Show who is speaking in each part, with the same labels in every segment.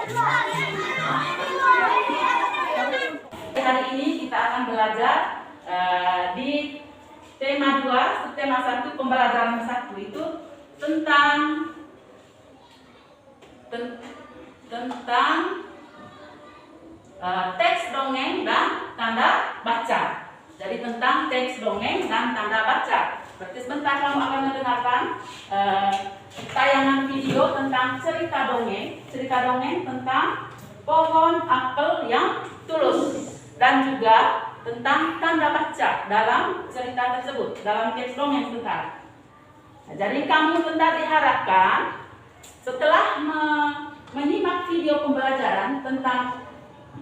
Speaker 1: Hari ini kita akan belajar di tema 2, tema 1, pembelajaran 1 itu tentang teks dongeng dan tanda baca. Jadi tentang teks dongeng dan tanda baca. Berarti sebentar kamu akan mendengarkan tayangan video tentang cerita dongeng tentang pohon apel yang tulus, dan juga tentang tanda baca dalam cerita tersebut, dalam teks dongeng sebentar. Jadi kamu bentar diharapkan setelah menyimak video pembelajaran tentang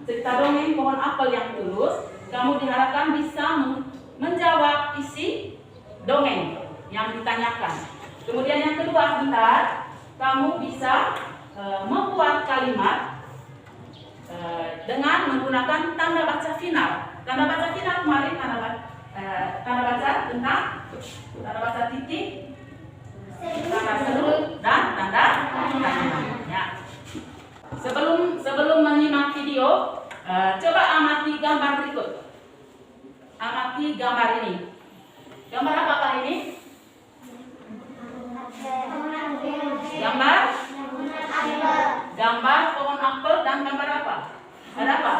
Speaker 1: cerita dongeng pohon apel yang tulus, kamu diharapkan bisa menjawab isi dongeng yang ditanyakan. Kemudian yang kedua, sebentar kamu bisa membuat kalimat dengan menggunakan tanda baca final. Tanda baca final kemarin tanda baca tentang tanda baca titik, tanda seru, dan tanda tanya. Ya. Sebelum menyimak video, coba amati gambar berikut. Amati gambar ini. Gambar apakah ini? Gambar pohon apel, dan gambar apa? Ada apa?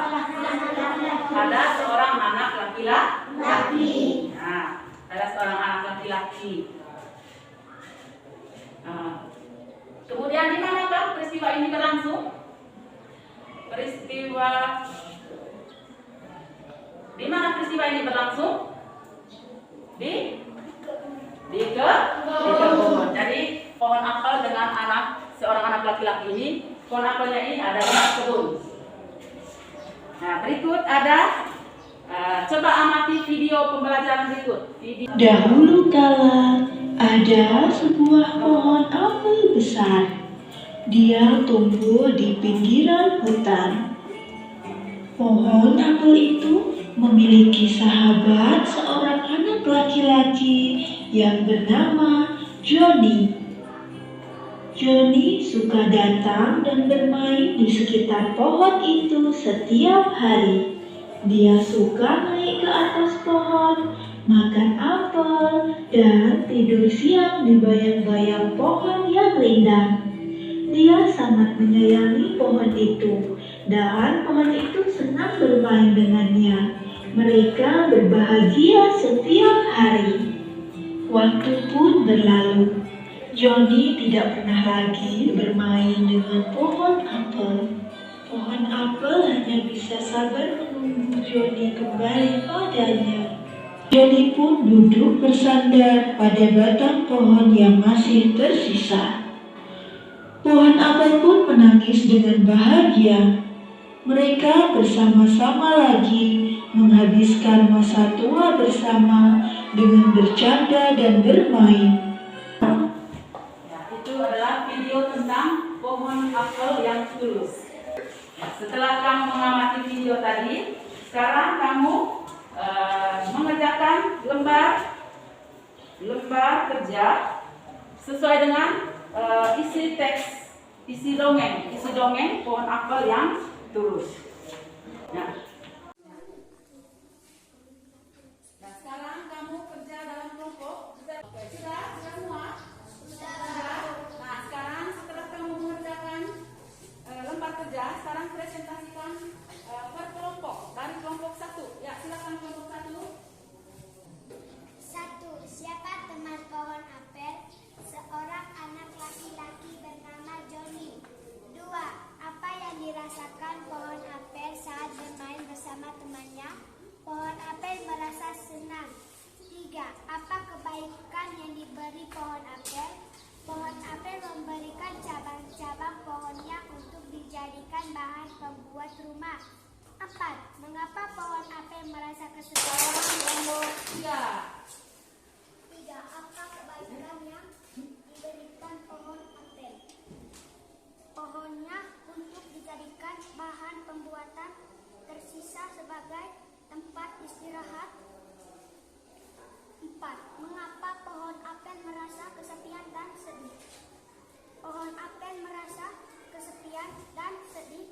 Speaker 1: Ada seorang anak laki-laki. Nah, ada seorang anak laki-laki. Kemudian di manakah peristiwa ini berlangsung? Di mana peristiwa ini berlangsung? Di kebun. Jadi pohon apel dengan seorang anak laki-laki ini, pohon apelnya ini ada di kebun. Nah, berikut ada coba amati video pembelajaran berikut.
Speaker 2: Dahulu kala ada sebuah pohon apel besar. Dia tumbuh di pinggiran hutan. Pohon apel itu memiliki sahabat, seorang anak laki-laki yang bernama Johnny. Johnny suka datang dan bermain di sekitar pohon itu setiap hari. Dia suka naik ke atas pohon, makan apel, dan tidur siang di bayang-bayang pohon yang rindang. Dia sangat menyayangi pohon itu, dan pohon itu senang bermain dengannya. Mereka berbahagia setiap hari. Waktu pun berlalu. Johnny tidak pernah lagi bermain dengan pohon apel. Pohon apel hanya bisa sabar menunggu Johnny kembali padanya. Johnny pun duduk bersandar pada batang pohon yang masih tersisa. Pohon apel pun menangis dengan bahagia. Mereka bersama-sama lagi menghabiskan masa tua bersama dengan bercanda dan bermain.
Speaker 1: Itu adalah video tentang pohon apel yang tulus. Setelah kamu mengamati video tadi, sekarang kamu mengerjakan lembar kerja sesuai dengan isi teks, isi dongeng pohon apel yang tulus. Nah, sekarang kamu kerja dalam kelompok. Sudah semua? Nah, sekarang setelah kamu mengerjakan lembar kerja, sekarang presentasikan per kelompok. Dari kelompok 1. Ya, silakan kelompok 1.
Speaker 3: 1. Siapa teman pohon apel? Seorang anak laki-laki bernama Johnny. 2. Apa yang dirasakan pohon apel saat bermain bersama temannya? Pohon apel merasa senang. 3. Apa kebaikan yang diberi pohon apel? Pohon apel memberikan cabang-cabang pohonnya untuk dijadikan bahan pembuat rumah. 4. Mengapa pohon apel merasa kesesalan? 3. Apa kebaikan yang diberikan pohon apel? Pohonnya untuk dijadikan bahan pembuatan, tersisa sebagai tempat istirahat. 4. Mengapa pohon apel merasa kesepian dan sedih? Pohon apel merasa kesepian dan sedih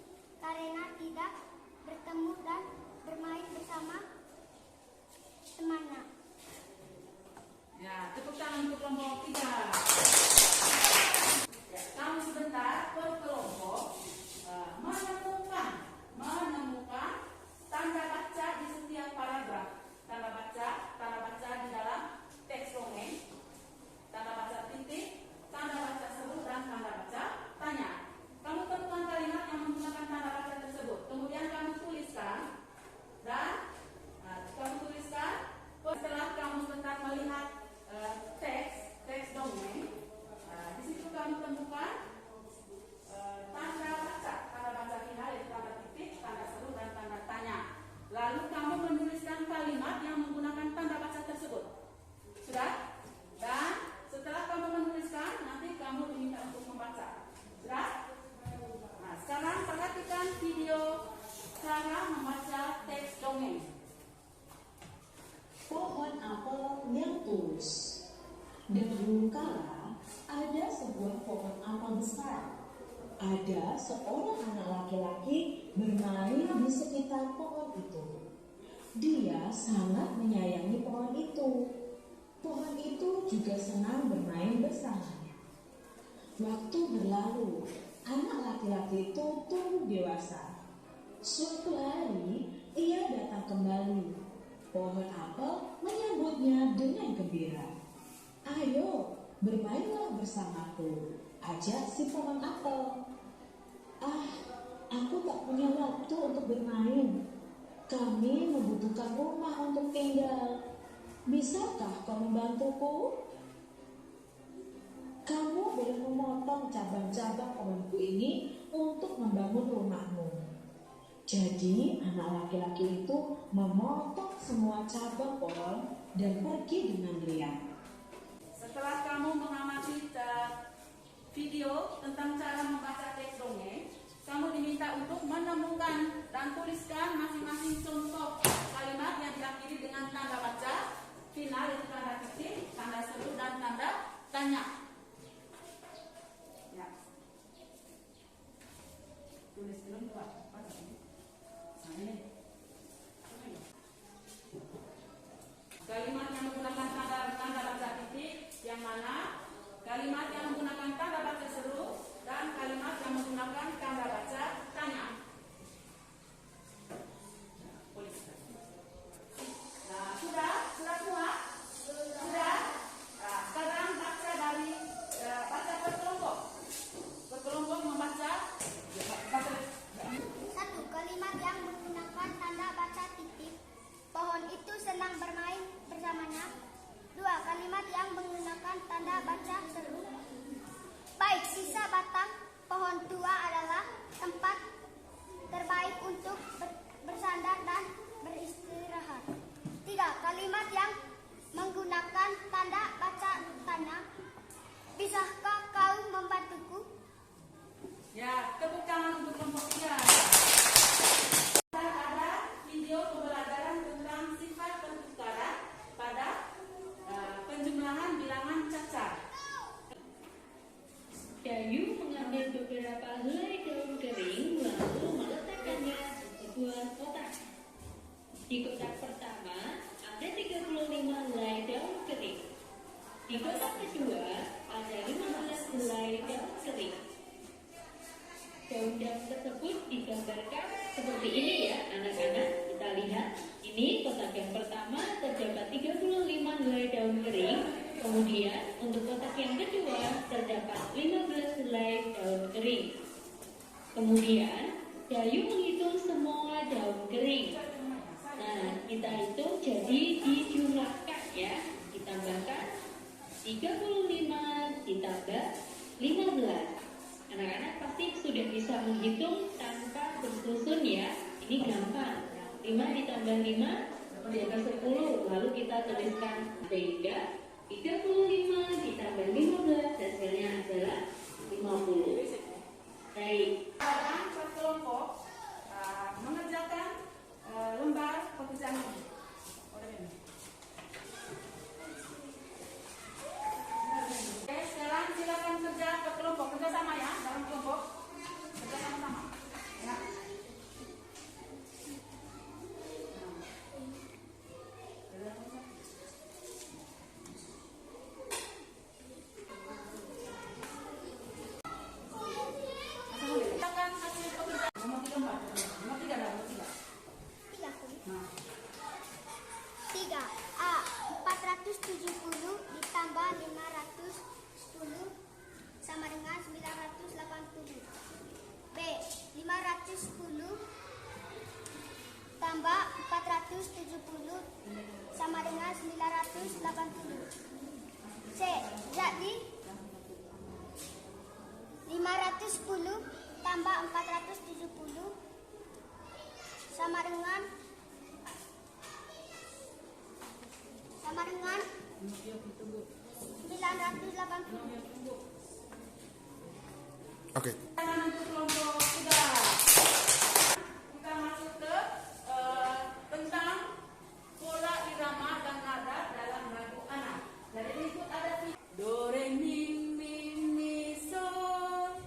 Speaker 4: besar. Ada seorang anak laki-laki bermain di sekitar pohon itu. Dia sangat menyayangi pohon itu. Pohon itu juga senang bermain bersamanya. Waktu berlalu, anak laki-laki itu tumbuh dewasa. Suatu hari, ia datang kembali. Pohon apel menyambutnya dengan gembira. "Ayo, bermainlah bersamaku," ajak si pohon apel. "Ah, aku tak punya waktu untuk bermain. Kami membutuhkan rumah untuk tinggal. Bisakah kau membantuku? Kamu boleh memotong cabang-cabang pohonku ini untuk membangun rumahmu." Jadi anak laki-laki itu memotong semua cabang pohon dan pergi dengan riang.
Speaker 1: Setelah kamu mengamati video tentang cara membaca teks dongeng, kamu diminta untuk menemukan dan tuliskan masing-masing contoh kalimat yang diakhiri dengan tanda baca final, yaitu tanda titik, tanda seru, dan tanda tanya. Ya. Tulis dulu tuh, apa tadi? Nah, ini. Kalimat yang menggunakan tanda baca titik yang mana? Kalimat yang menggunakan tanda baca seru dan kalimat yang menggunakan tanda baca tanya. Nah, sudah semua? Sudah? Nah, sekarang baca dari baca berkelompok. Berkelompok membaca.
Speaker 3: Satu, kalimat yang menggunakan tanda baca titik. Pohon itu senang bermain bersamanya. Dua, kalimat yang menggunakan tanda baca seru. Baik, sisa batang pohon tua adalah tempat terbaik untuk bersandar dan beristirahat. Tiga, kalimat yang menggunakan tanda baca tanya. Bisakah kau membantuku?
Speaker 1: Ya, tepuk tangan untuk kelompok 3. Ada video pembelajaran tentang sifat pertukaran pada penjumlahan bilangan cacar.
Speaker 2: Dayu mengambil beberapa helai daun kering lalu meletakkannya di sebuah kotak. Di kotak pertama ada 35 helai daun kering. Di kotak kedua ada 15 helai daun kering. Daun-daun tersebut digambarkan seperti ini ya anak-anak. Kita lihat, ini kotak yang pertama terdapat 35 helai daun kering. Kemudian untuk kotak yang kedua terdapat 15 helai daun kering. Kemudian Dayu menghitung semua daun kering. Nah, kita hitung jadi dijumlahkan ya. Ditambahkan 35 ditambah 15. Anak-anak pasti sudah bisa menghitung tanpa bersusun ya. Ini gampang. 5 ditambah 5 menjadi 10. Lalu kita tuliskan sehingga 35 ditambah 15 hasilnya adalah 50. Baik.
Speaker 1: Sekarang berkelompok mengerjakan lembar pekerjaan ini. Oke, sekarang silakan kerja ke kelompok, kerja sama ya, dalam kelompok, kerja sama-sama. Ya. Silakan hasil pekerjaan nomor 3.
Speaker 3: Tiga,
Speaker 1: Nah,
Speaker 3: 3. A. 470 ditambah 510 sama dengan 980. B. 510 tambah 470 sama dengan 980. C. Jadi 510 tambah 470 sama dengan 980.
Speaker 5: Oke.
Speaker 1: Tangan untuk kelompok 3. Kita masuk ke tentang pola irama dan nada dalam lagu anak. Jadi berikut ada do re mi mi mi sol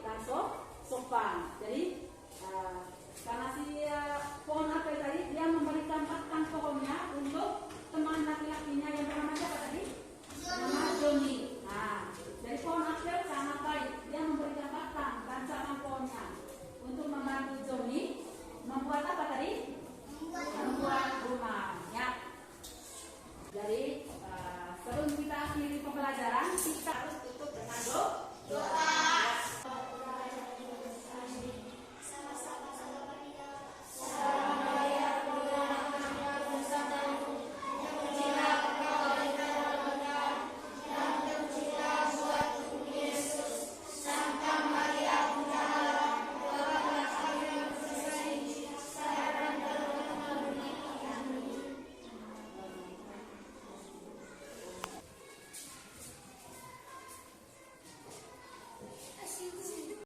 Speaker 1: memberikan sopan. Jadi karena si pohon apel tadi dia memberikan batang pohonnya untuk teman laki-lakinya yang bernama siapa tadi? Nama Joni.